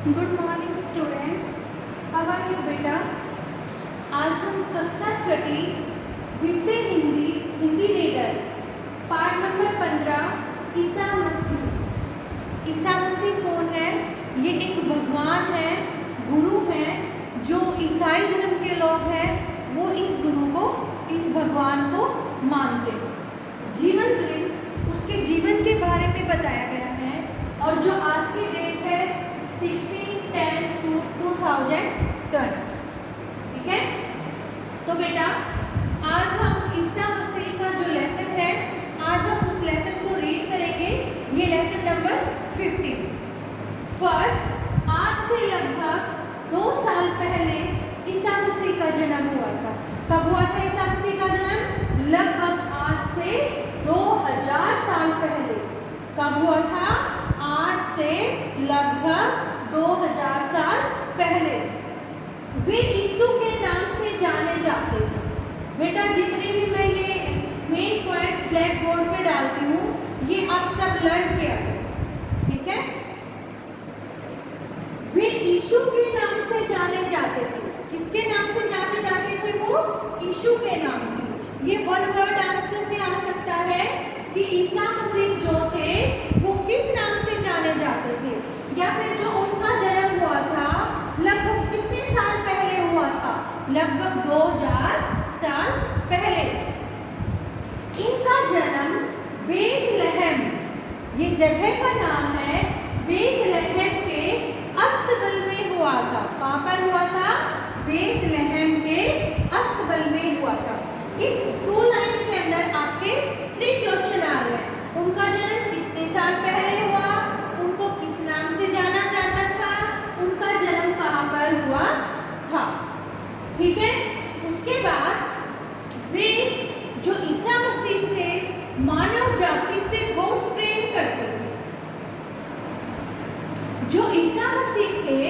Good morning students, how are you बेटा। आज हम कक्षा छठी विषय Hindi reader part number 15 Isa Masih. Isa Masih कौन है? ये एक भगवान है, गुरु है। जो ईसाई धर्म के लोग हैं वो इस गुरु को, इस भगवान को मानते हैं। जीवन वृत्त उसके जीवन के बारे में बताया गया है और जो आज की डेट है 16/10/2010। ठीक है, तो बेटा आज हम ईसा मसीह का जो लेसन है, आज हम उस लेसन को रीड करेंगे। ये लेसन नंबर 15। फर्स्ट, आज से लगभग 2 साल पहले ईसा मसीह का जन्म हुआ था। कब हुआ था ईसा मसीह का जन्म? लगभग आज से 2000 साल पहले। कब हुआ था? आज से लगभग 2000 साल पहले। वे यीशु के नाम से जाने जाते हैं। बेटा जितने भी मैं ये मेन पॉइंट्स ब्लैक बोर्ड पे डालती हूँ, ये आप सब लर्न किया करो, ठीक है। वे यीशु के नाम से जाने जाते थे। किसके नाम से जाने जाते थे वो? यीशु के नाम से। ये वन वर्ड आंसर में आ सकता है कि ईसा मसीह जो थे वो किस नाम से जाने जाते थे, या फिर जो उनका जन्म हुआ था लगभग कितने साल पहले हुआ था? लगभग 2000 साल पहले। इनका जन्म बेथलेहम, ये जगह का नाम है, बेथलेहम के अस्तबल में हुआ था। कहाँ पर हुआ था? बेथलेहम के अस्तबल में हुआ था। इस 2 लाइन के अंदर आपके 3 क्वेश्चन आ रहे हैं। उनका जन्म कितने साल पहले हुआ? उनको किस नाम से जाना जाता था? उनका जन्म कहाँ पर हुआ था? ठीक है। उसके बाद वे जो ईसा मसीह थे मानव जाति से बहुत प्रेम करते थे। जो ईसा मसीह थे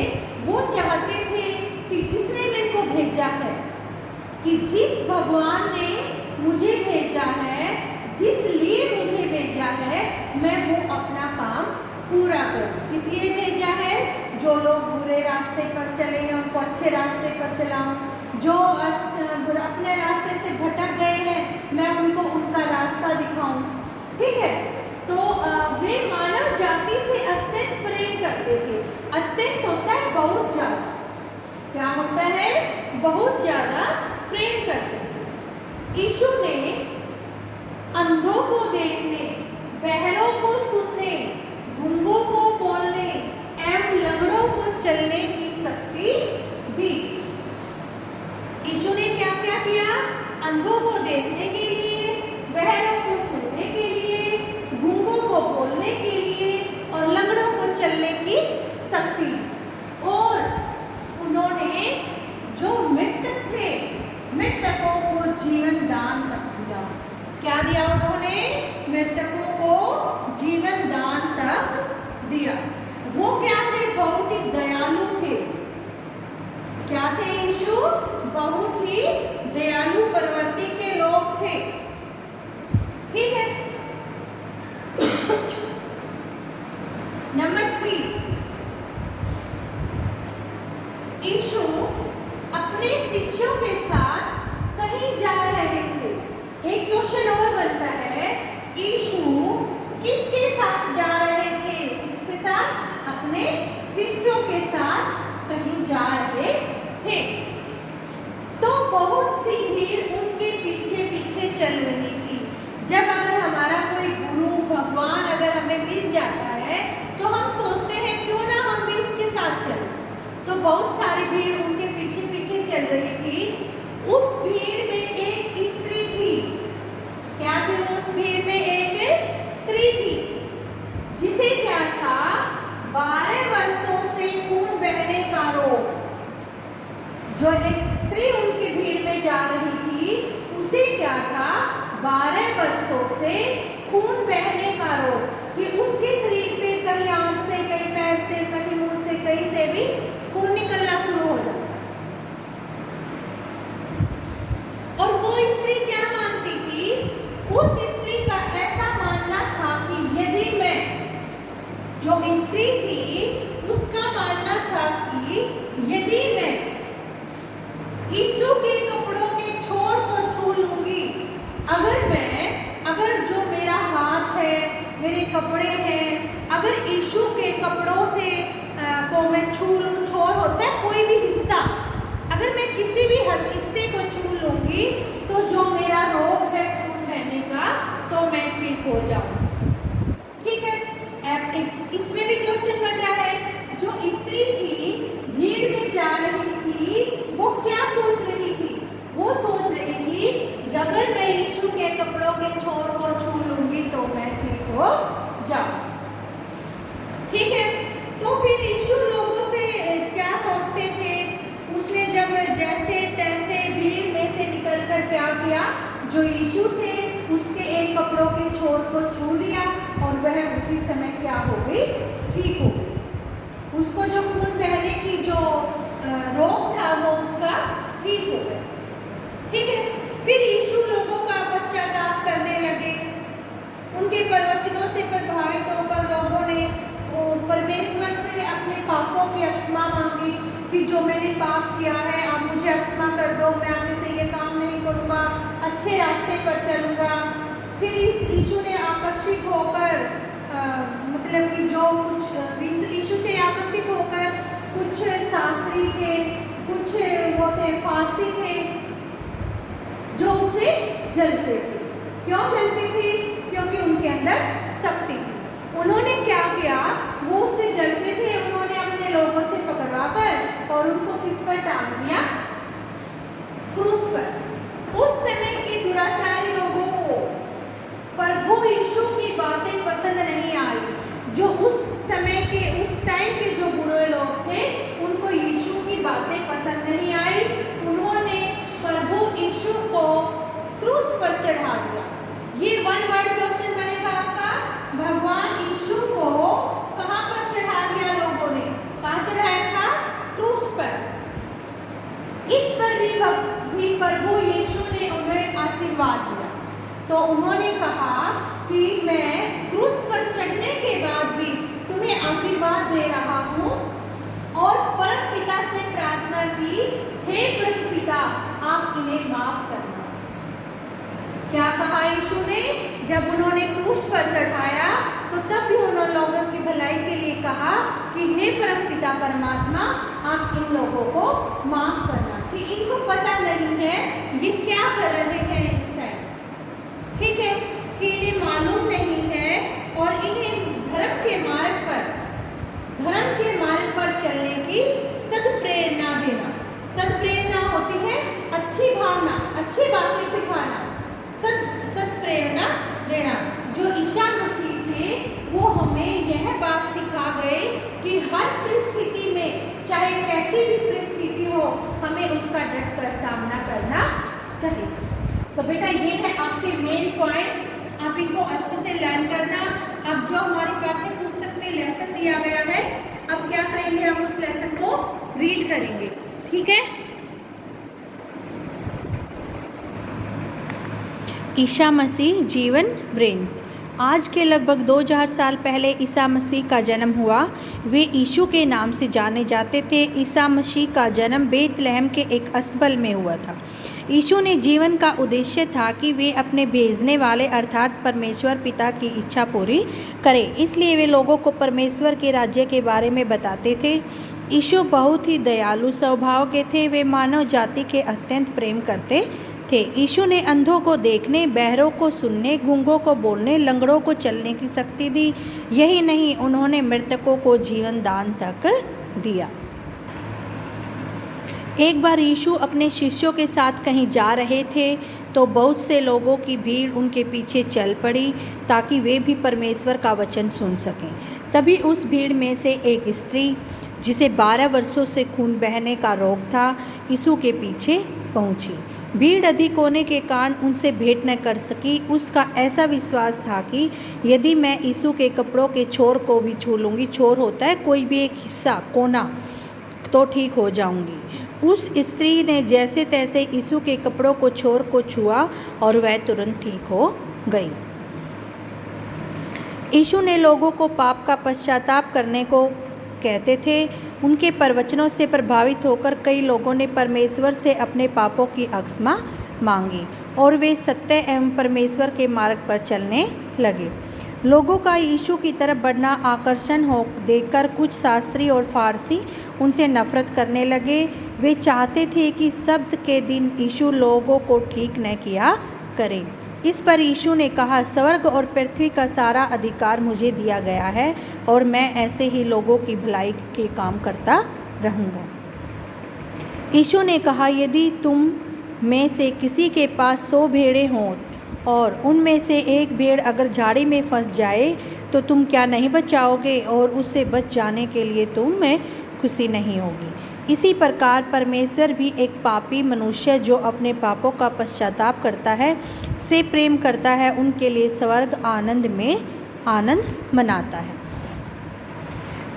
वो चाहते थे कि जिसने मेरे को भेजा है, कि जिस भगवान ने मुझे भेजा है, जिस लिए मुझे भेजा है, मैं वो अपना काम पूरा करूं। किस लिए भेजा है? जो लोग बुरे रास्ते पर चले हैं उनको अच्छे रास्ते पर चलाऊं, जो अपने रास्ते से भटक गए हैं मैं उनको उनका रास्ता दिखाऊं। ठीक है, तो वे मानव जाति से अत्यंत प्रेम करते थे। अत्यंत होता है बहुत ज्यादा। क्या होता है? बहुत ज्यादा प्रेम करते थे। यीशु ने अंधों को देखने, बहरों को सुनने, गूंगों को बोलने एवं लंगड़ों को चलने की शक्ति दी। यीशु ने क्या क्या किया? अंधों को देखने के लिए, बहरों को सुनने के लिए, गूंगों को बोलने के लिए और लंगड़ों को चलने की शक्ति। और उन्होंने जो मृतक थे, मृतकों को जीवन दान तक दिया। क्या दिया उन्होंने? मृतकों को जीवन दान तक दिया। वो क्या थे? बहुत ही दयालु थे। क्या थे यीशु? बहुत ही दयालु प्रवृत्ति के लोग थे। ठीक है। नंबर 3, यीशु अपने शिष्यों के साथ कहीं जा रहे थे। एक क्वेश्चन और बनता है, यीशु किसके साथ जा रहे थे? किसके साथ? अपने शिष्यों के साथ कहीं जा रहे थे। तो बहुत सी भीड़ उनके पीछे पीछे चल रही थी। जब अगर हमारा कोई गुरु भगवान अगर हमें मिल जाता है तो हम सोचते हैं क्यों ना हम भी इसके साथ चलें। तो बहुत सारी भीड़ उनके पीछे पीछे चल रही थी। उस भीड़ में एक स्त्री थी। क्या थी? उस भीड़ में एक स्त्री थी जिसे क्या था? 12 वर्षों से खून बहने का रोग। जो एक स्त्री उनकी भीड़ में जा रही थी उसे क्या था? 12 वर्षों से खून बहने का रोग, कि उसके शरीर पे कहीं आंख से, कहीं पैर से, कहीं मुंह से, कहीं से भी खून निकलना शुरू हो जाता। और वो स्त्री क्या मानती थी? उस स्त्री का ऐसा मानना था कि यदि मैं, जो स्त्री थी उसका मानना था कपड़े हैं, अगर यीशु के कपड़ों से को मैं छू लूँ, छोर होता है कोई भी हिस्सा, अगर मैं किसी भी हिस्से को छू लूँगी तो जो मेरा रोग है खून बहने का, तो मैं ठीक हो जाऊँ। ठीक है, इसमें भी क्वेश्चन बन रहा है, जो स्त्री थी भीड़ में जा रही थी, वो क्या सोच रही थी? वो सोच रही थी अगर मैं यीशु के कपड़ों के छोर को छू लूंगी तो मैं ठीक हो जाऊं। ठीक है, तो फिर यीशु लोगों से क्या सोचते थे? उसने जब जैसे तैसे भीड़ में से निकलकर क्या किया, जो यीशु थे उसके एक कपड़ों के छोर को छू लिया और वह उसी समय क्या हो गई? ठीक हो गई। उसको जो खून बहने की जो रोग था वो उसका ठीक हो गया। ठीक है, फिर यीशु लोगों का पश्चाताप करने लगे। उनके प्रवचनों से प्रभावित होकर लोगों ने परमेश्वर से अपने पापों की क्षमा मांगी कि जो मैंने पाप किया है आप मुझे क्षमा कर दो, मैं आगे से ये काम नहीं करूँगा, अच्छे रास्ते पर चलूँगा। फिर इस यीशु ने आकर्षित होकर मतलब कि जो कुछ यीशु से आकर्षित होकर कुछ शास्त्री थे, कुछ वो थे फारसी थे, जो उसे जलते थे। क्यों जलते थे? क्योंकि उनके अंदर शक्ति थी। उन्होंने क्या किया? वो उससे जलते थे, उन्होंने अपने लोगों से पकड़वा कर और उनको किस पर टांग दिया? क्रूस पर। उस समय के दुराचारी लोगों को प्रभु यीशु की बातें पसंद नहीं आई। जो उस समय के उस टाइम के जो बुरे लोग थे उनको यीशु की बातें पसंद नहीं आई। उन्होंने प्रभु यीशु को क्रूस पर चढ़ा दिया। ये वन वर्ड क्वेश्चन बनेगा आपका, भगवान यीशु को कहाँ पर चढ़ा दिया लोगों ने? कहाँ चढ़ाया था? क्रूस पर। इस पर भी प्रभु यीशु ने उन्हें आशीर्वाद दिया। तो उन्होंने कहा कि मैं क्रूस पर चढ़ने के बाद भी तुम्हें आशीर्वाद दे रहा हूँ, और परम पिता से प्रार्थना की, हे परम पिता आप इन्हें माफ करना। क्या कहा यीशु ने? जब उन्होंने क्रूस पर चढ़ाया तो तब भी उन्होंने लोगों की भलाई के लिए कहा कि हे परम पिता परमात्मा आप इन लोगों को माफ करना, कि इनको पता नहीं है ये क्या कर रहे हैं इस टाइम। ठीक है, कि इन्हें मालूम नहीं है और इन्हें धर्म के मार्ग पर चलने की सद्प्रेरणा देना। सद्प्रेरणा होती है अच्छी भावना, अच्छी बातें सिखाना, सद्प्रेरणा देना। जो ईसा मसीह थे वो हमें यह बात सिखा गए कि हर परिस्थिति में, चाहे कैसी भी परिस्थिति हो, हमें उसका डट कर सामना करना चाहिए। तो बेटा ये है आपके मेन पॉइंट्स, आप इनको अच्छे से लर्न करना। अब जो हमारी पाठ्य पुस्तक में लेसन दिया गया है, अब क्या करेंगे? हम उस लेसन को रीड करेंगे। ठीक है, ईसा मसीह जीवन वृत्त। आज के लगभग 2000 साल पहले ईसा मसीह का जन्म हुआ। वे यीशु के नाम से जाने जाते थे। ईसा मसीह का जन्म बेतलहम के एक अस्तबल में हुआ था। यीशु ने जीवन का उद्देश्य था कि वे अपने भेजने वाले अर्थात परमेश्वर पिता की इच्छा पूरी करें, इसलिए वे लोगों को परमेश्वर के राज्य के बारे में बताते थे। यीशु बहुत ही दयालु स्वभाव के थे। वे मानव जाति के अत्यंत प्रेम करते थे। यीशु ने अंधों को देखने, बहरों को सुनने, गूंगों को बोलने, लंगड़ों को चलने की शक्ति दी। यही नहीं, उन्होंने मृतकों को जीवन दान तक दिया। एक बार यीशु अपने शिष्यों के साथ कहीं जा रहे थे तो बहुत से लोगों की भीड़ उनके पीछे चल पड़ी ताकि वे भी परमेश्वर का वचन सुन सकें। तभी उस भीड़ में से एक स्त्री जिसे 12 वर्षों से खून बहने का रोग था, यीशु के पीछे पहुंची। भीड़ अधिक होने के कारण उनसे भेंट न कर सकी। उसका ऐसा विश्वास था कि यदि मैं यीशु के कपड़ों के छोर को भी छू लूँगी, छोर होता है कोई भी एक हिस्सा, कोना, तो ठीक हो जाऊंगी। उस स्त्री ने जैसे तैसे यीशु के कपड़ों को छोर को छुआ और वह तुरंत ठीक हो गई। यीशु ने लोगों को पाप का पश्चाताप करने को कहते थे। उनके प्रवचनों से प्रभावित होकर कई लोगों ने परमेश्वर से अपने पापों की क्षमा मांगी और वे सत्य एवं परमेश्वर के मार्ग पर चलने लगे। लोगों का यीशु की तरफ बढ़ना आकर्षण हो देखकर कुछ शास्त्री और फारसी उनसे नफरत करने लगे। वे चाहते थे कि सब्त के दिन यीशु लोगों को ठीक न किया करे। इस पर यीशु ने कहा, स्वर्ग और पृथ्वी का सारा अधिकार मुझे दिया गया है और मैं ऐसे ही लोगों की भलाई के काम करता रहूँगा। यीशु ने कहा, यदि तुम में से किसी के पास 100 भेड़ें हों और उनमें से एक भेड़ अगर झाड़ी में फंस जाए तो तुम क्या नहीं बचाओगे, और उससे बच जाने के लिए तुम में खुशी नहीं होगी। इसी प्रकार परमेश्वर भी एक पापी मनुष्य जो अपने पापों का पश्चाताप करता है से प्रेम करता है, उनके लिए स्वर्ग आनंद मनाता है।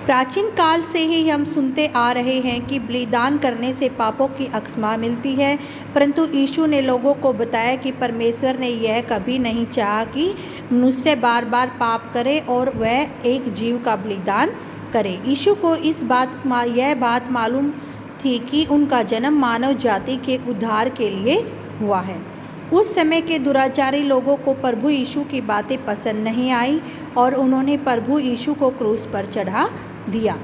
प्राचीन काल से ही हम सुनते आ रहे हैं कि बलिदान करने से पापों की क्षमा मिलती है, परंतु यीशु ने लोगों को बताया कि परमेश्वर ने यह कभी नहीं चाहा कि मनुष्य बार बार पाप करे और वह एक जीव का बलिदान करे। यीशु को यह बात मालूम थी कि उनका जन्म मानव जाति के उद्धार के लिए हुआ है। उस समय के दुराचारी लोगों को प्रभु यीशु की बातें पसंद नहीं आई और उन्होंने प्रभु यीशु को क्रूस पर चढ़ा दिया।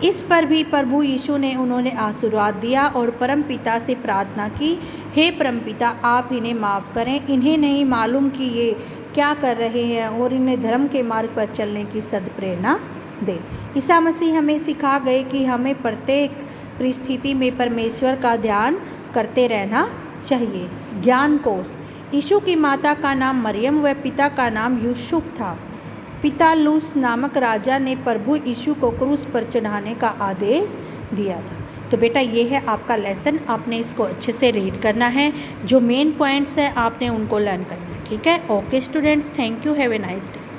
इस पर भी प्रभु यीशु ने उन्होंने आशीर्वाद दिया और परमपिता से प्रार्थना की, हे परमपिता, आप इन्हें माफ़ करें, इन्हें नहीं मालूम कि ये क्या कर रहे हैं, और इन्हें धर्म के मार्ग पर चलने की सद्प्रेरणा दे। ईसा मसीह हमें सिखा गए कि हमें प्रत्येक परिस्थिति में परमेश्वर का ध्यान करते रहना चाहिए। ज्ञान कोश। यीशु की माता का नाम मरियम व पिता का नाम यूसुफ था। पिता लूस नामक राजा ने प्रभु यीशु को क्रूस पर चढ़ाने का आदेश दिया था। तो बेटा ये है आपका लेसन, आपने इसको अच्छे से रीड करना है, जो मेन पॉइंट्स है आपने उनको लर्न करना है। ठीक है, okay students, thank you, have a nice day.